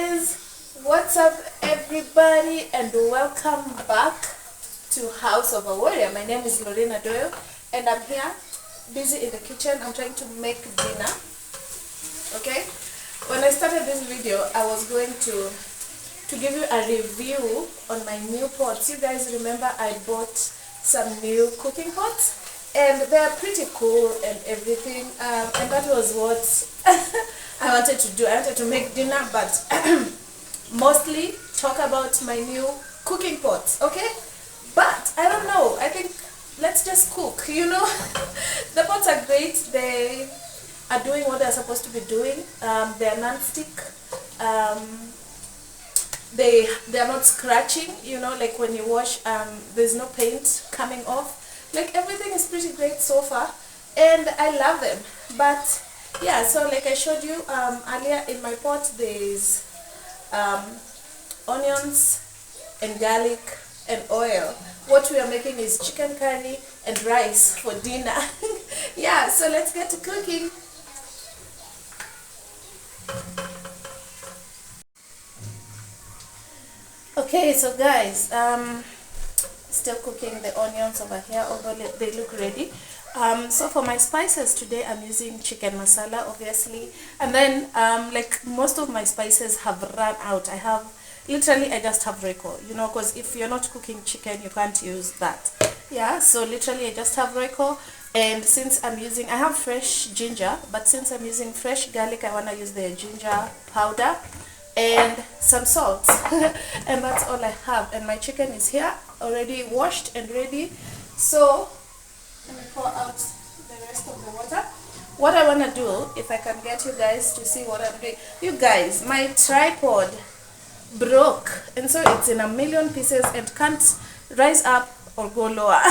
guys, what's up everybody, and welcome back to House of a Warrior. My name is Lorena Doyle and I'm here busy in the kitchen. I'm trying to make dinner. Okay, when I started this video I was going to give you a review on my new pots. You guys remember I bought some new cooking pots and they're pretty cool and everything, and that was what I wanted to do. I wanted to make dinner, but mostly talk about my new cooking pots. Okay, but I don't know, I think let's just cook, you know. The pots are great. They are doing what they're supposed to be doing. They're non-stick. They're not scratching, you know, like when you wash, there's no paint coming off. Like everything is pretty great so far and I love them. But yeah, so like I showed you earlier, in my pot there's onions and garlic and oil. What we are making is chicken curry and rice for dinner. Yeah, so let's get to cooking. Okay, so guys, still cooking the onions over here, although they look ready. So for my spices today I'm using chicken masala, obviously, and then like most of my spices have run out. I just have Royco, you know, because if you're not cooking chicken you can't use that. Yeah, so literally I just have Royco. And since I have fresh ginger, but since I'm using fresh garlic, I want to use the ginger powder and some salt. And that's all I have. And my chicken is here already washed and ready. So let me pour out the rest of the water. What I want to do, if I can get you guys to see what I'm doing. You guys, my tripod broke, and so it's in a million pieces and can't rise up or go lower.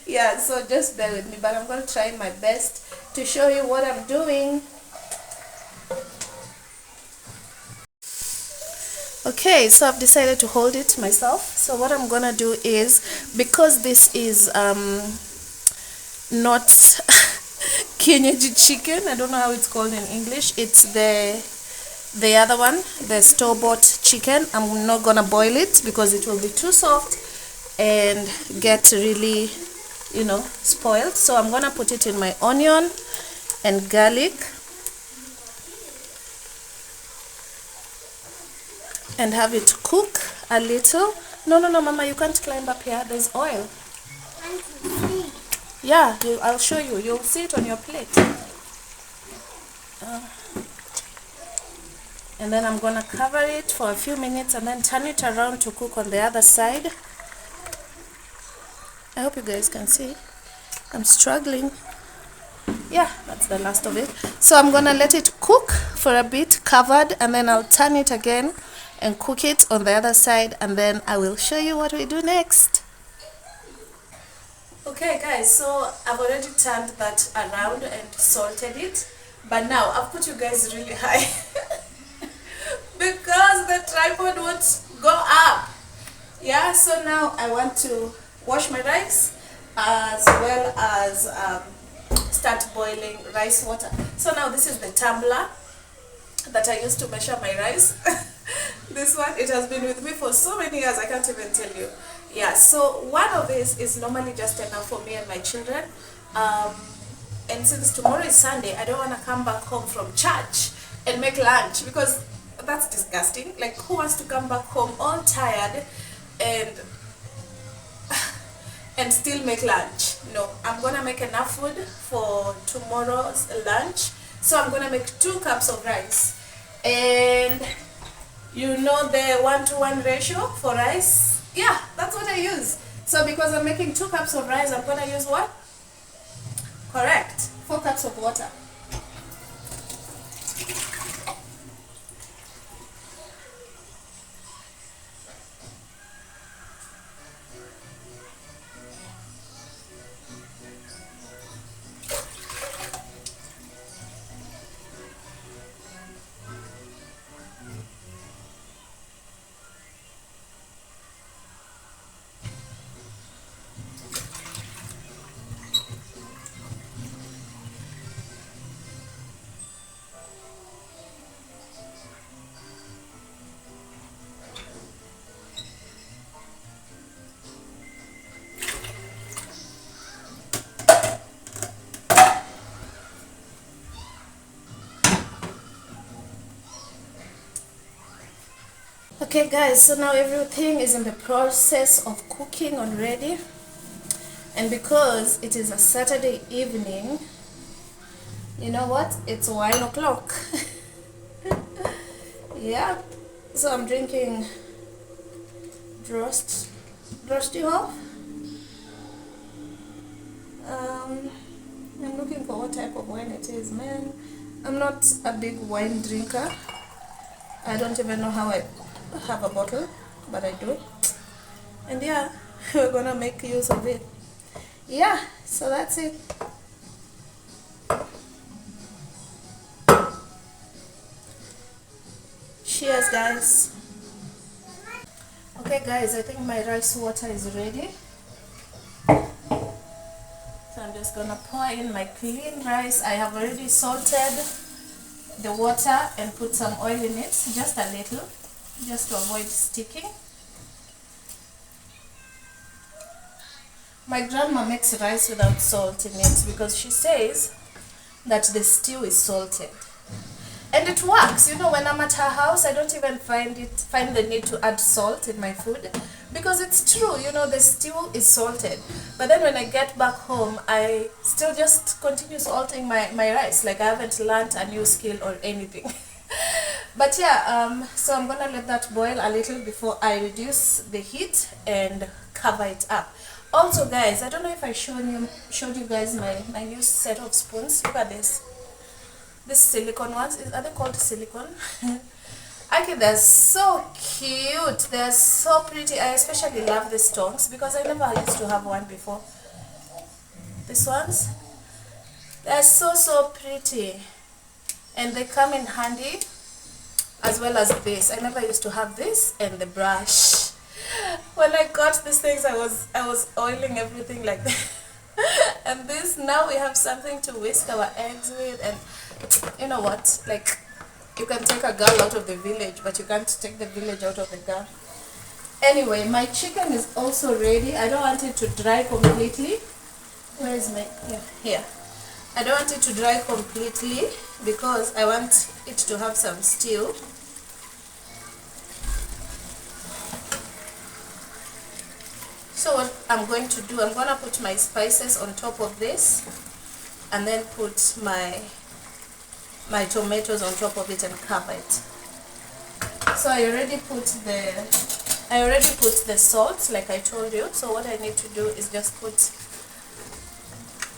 Yeah, so just bear with me, but I'm going to try my best to show you what I'm doing. Okay, so I've decided to hold it myself. So what I'm gonna do is, because this is not kienyeji chicken, I don't know how it's called in English, it's the other one, the store-bought chicken. I'm not gonna boil it because it will be too soft and get really, you know, spoiled. So I'm gonna put it in my onion and garlic and have it cook a little. No, Mama, you can't climb up here. There's oil. Yeah, I'll show you. You'll see it on your plate. And then I'm gonna cover it for a few minutes and then turn it around to cook on the other side. I hope you guys can see. I'm struggling. Yeah, that's the last of it. So I'm gonna let it cook for a bit covered, and then I'll turn it again and cook it on the other side, and then I will show you what we do next. Okay guys, so I've already turned that around and salted it, but now I've put you guys really high because the tripod won't go up. Yeah, so now I want to wash my rice as well as start boiling rice water. So now this is the tumbler that I used to measure my rice. This one, it has been with me for so many years, I can't even tell you. Yeah, so one of these is normally just enough for me and my children. And since tomorrow is Sunday, I don't want to come back home from church and make lunch, because that's disgusting. Like, who wants to come back home all tired and still make lunch? No, I'm gonna make enough food for tomorrow's lunch. So I'm gonna make 2 cups of rice, and you know the 1-to-1 ratio for rice. Yeah, that's what I use. So because I'm making 2 cups of rice, I'm gonna use what? Correct, 4 cups of water. Okay guys, so now everything is in the process of cooking already, and because it is a Saturday evening, you know what, it's 1 o'clock. Yeah, so I'm drinking Drosty off. I'm looking for what type of wine it is, man. I'm not a big wine drinker. I don't even know how I have a bottle, but I do. And yeah, we're gonna make use of it. Yeah, so that's it. Cheers, guys. Okay guys, I think my rice water is ready. So I'm just gonna pour in my clean rice. I have already salted the water and put some oil in it, just a little, just to avoid sticking. My grandma makes rice without salt in it because she says that the stew is salted. And it works. You know, when I'm at her house, I don't even find the need to add salt in my food, because it's true, you know, the stew is salted. But then when I get back home, I still just continue salting my rice, like I haven't learned a new skill or anything. But yeah, so I'm gonna let that boil a little before I reduce the heat and cover it up. Also guys, I don't know if I showed you guys my new set of spoons. Look at this. These silicone ones, are they called silicone? Okay, they're so cute. They're so pretty. I especially love these tongs because I never used to have one before. These ones, they're so pretty, and they come in handy, as well as this. I never used to have this and the brush. When I got these things, I was oiling everything like that. And this, now we have something to whisk our eggs with. And you know what, like, you can take a girl out of the village, but you can't take the village out of the girl. Anyway, my chicken is also ready. I don't want it to dry completely. Where is my, here. I don't want it to dry completely because I want it to have some stew. So what I'm going to do, I'm going to put my spices on top of this, and then put my tomatoes on top of it and cover it. So I already put the salt, like I told you. So what I need to do is just put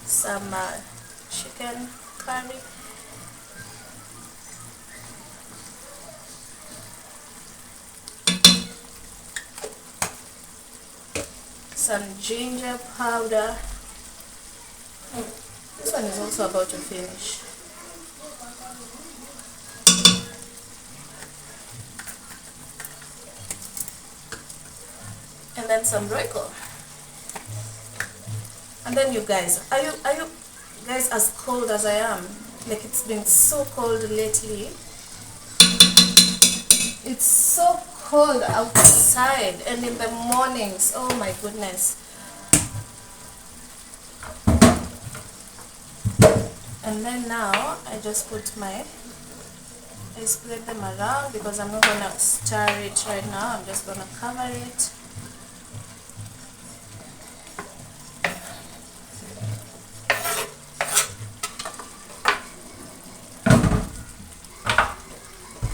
some chicken curry, some ginger powder. This one is also about to finish. And then some Royco. And then you guys, are you guys as cold as I am? Like, it's been so cold lately. It's so cold outside, and in the mornings, oh my goodness. And then now I just put I spread them around because I'm not gonna stir it right now. I'm just gonna cover it.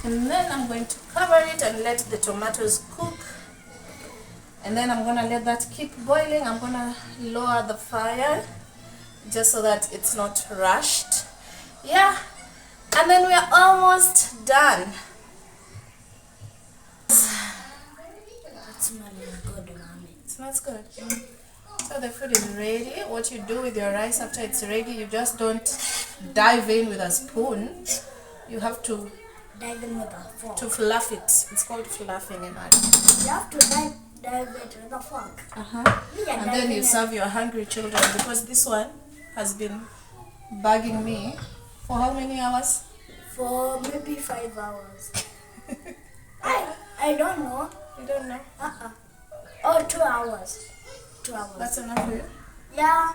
And then I'm going to cover it and let the tomatoes cook. And then I'm going to let that keep boiling. I'm going to lower the fire just so that it's not rushed. Yeah. And then we are almost done. It smells good, mommy. It smells good. So the food is ready. What you do with your rice after it's ready, you just don't dive in with a spoon. You have to dive in with a fork. To fluff it. It's called fluffing in art. You have to dive it with a fork. And then you serve your hungry children, because this one has been bugging me for how many hours? For maybe 5 hours. I don't know. You don't know? Oh, 2 hours. 2 hours. That's enough for you? Yeah.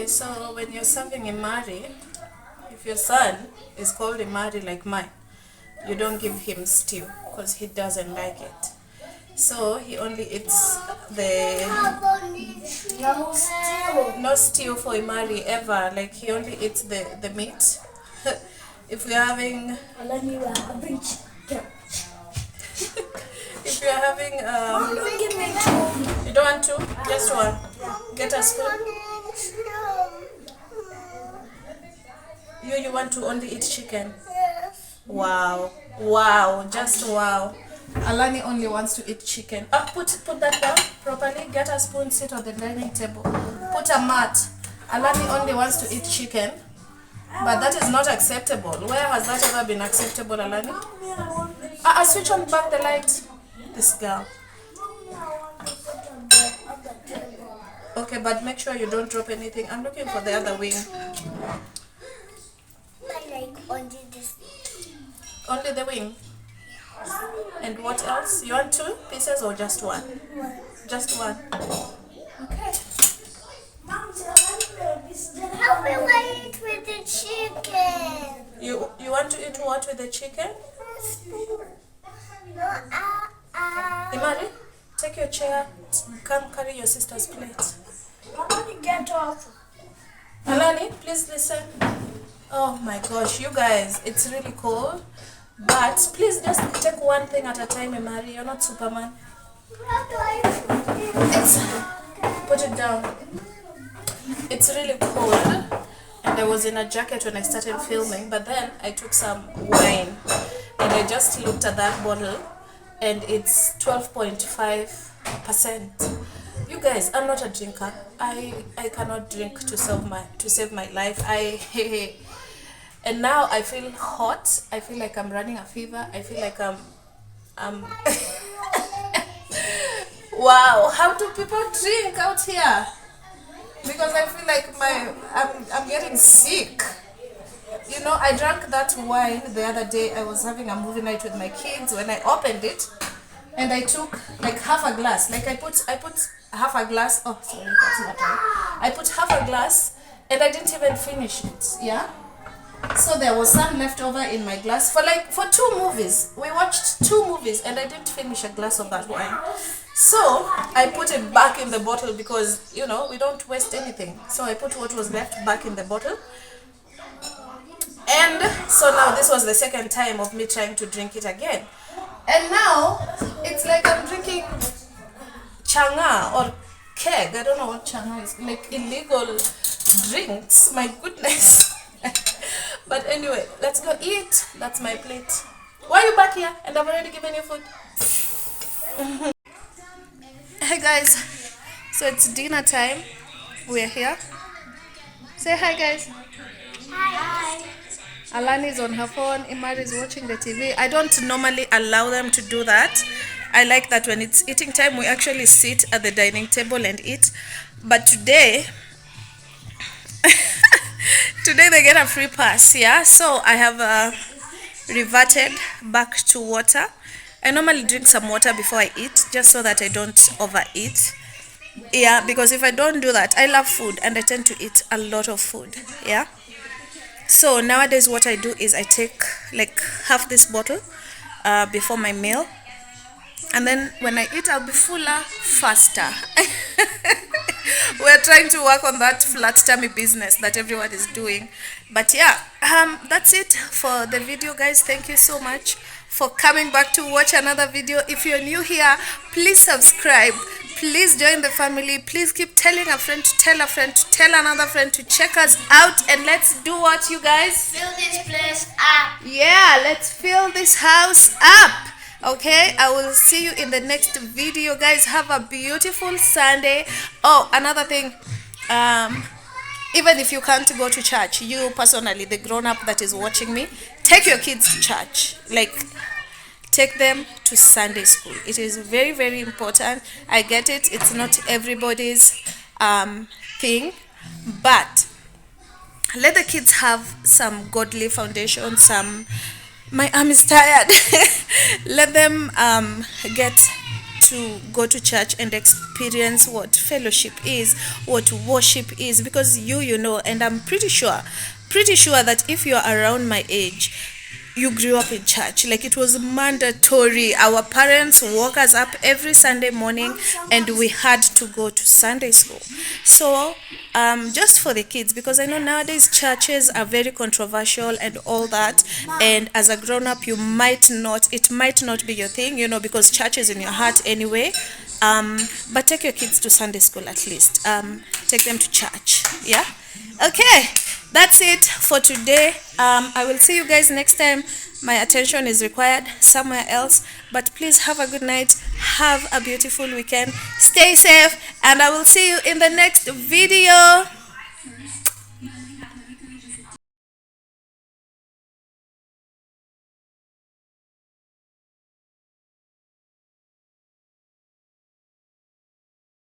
Okay, so when you're serving imari, if your son is called imari like mine, you don't give him stew because he doesn't like it. So he only eats the no stew for imari ever. Like he only eats the meat. If we're having if you're having you don't want to, just one. Get a spoon. You want to only eat chicken. Wow, just wow. Alani only wants to eat chicken. Put that down properly. Get a spoon, sit on the dining table. Put a mat. Alani only wants to eat chicken, but that is not acceptable. Where has that ever been acceptable, Alani? Switch on back the light. This girl. Okay, but make sure you don't drop anything. I'm looking for the other wing. I like only this. Only the wing. And what else? You want 2 pieces or just one? Just one. Okay. How will I eat with the chicken? You want to eat what with the chicken? No, Imari, take your chair. Come carry your sister's plate. Alani, get off. Alani, please listen. Oh my gosh, you guys, it's really cold. But please just take one thing at a time, Imari. You're not Superman. Put it down. It's really cold. And I was in a jacket when I started filming. But then I took some wine. And I just looked at that bottle. And it's 12.5%. You guys, I'm not a drinker. I cannot drink to save my life. And now I feel hot. I feel like I'm running a fever. I feel like I'm wow, how do people drink out here? Because I feel like I'm getting sick. You know, I drank that wine the other day. I was having a movie night with my kids. When I opened it, and I took like half a glass. Like I put half a glass. Oh, sorry, that's not right. I put half a glass, and I didn't even finish it. Yeah. So there was some left over in my glass for 2 movies. We watched 2 movies, and I didn't finish a glass of that wine. So I put it back in the bottle because, you know, we don't waste anything. So I put what was left back in the bottle. And so now this was the second time of me trying to drink it again. And now it's like I'm drinking changa or keg. I don't know what changa is. Like illegal drinks. My goodness. But anyway, let's go eat. That's my plate. Why are you back here? And I've already given you food. Hey guys. So it's dinner time. We're here. Say hi guys. Hi. Alani is on her phone. Imari is watching the TV. I don't normally allow them to do that. I like that when it's eating time, we actually sit at the dining table and eat. But today they get a free pass, yeah? So I have reverted back to water. I normally drink some water before I eat, just so that I don't overeat. Yeah, because if I don't do that, I love food and I tend to eat a lot of food, yeah? So nowadays what I do is I take like half this bottle before my meal. And then when I eat, I'll be fuller faster. We're trying to work on that flat tummy business that everyone is doing. But yeah, that's it for the video, guys. Thank you so much for coming back to watch another video. If you're new here, please subscribe. Please join the family. Please keep telling a friend to tell a friend to tell another friend to check us out. And let's do what, you guys? Fill this place up. Yeah, let's fill this house up. Okay, I will see you in the next video, guys. Have a beautiful Sunday. Oh, another thing, even if you can't go to church, you personally, the grown-up that is watching me, take your kids to church. Like, take them to Sunday school. It is very, very important. I get it. It's not everybody's thing, but let the kids have some godly foundation, my arm is tired. Let them get to go to church and experience what fellowship is, what worship is, because you know, and I'm pretty sure that if you're around my age, you grew up in church. Like, it was mandatory. Our parents woke us up every Sunday morning and we had to go to Sunday school. So just for the kids, because I know nowadays churches are very controversial and all that, and as a grown-up it might not be your thing, you know, because church is in your heart anyway. But take your kids to Sunday school at least. Take them to church. Yeah. Okay, that's it for today. I will see you guys next time. My attention is required somewhere else, but please have a good night, have a beautiful weekend, stay safe, and I will see you in the next video.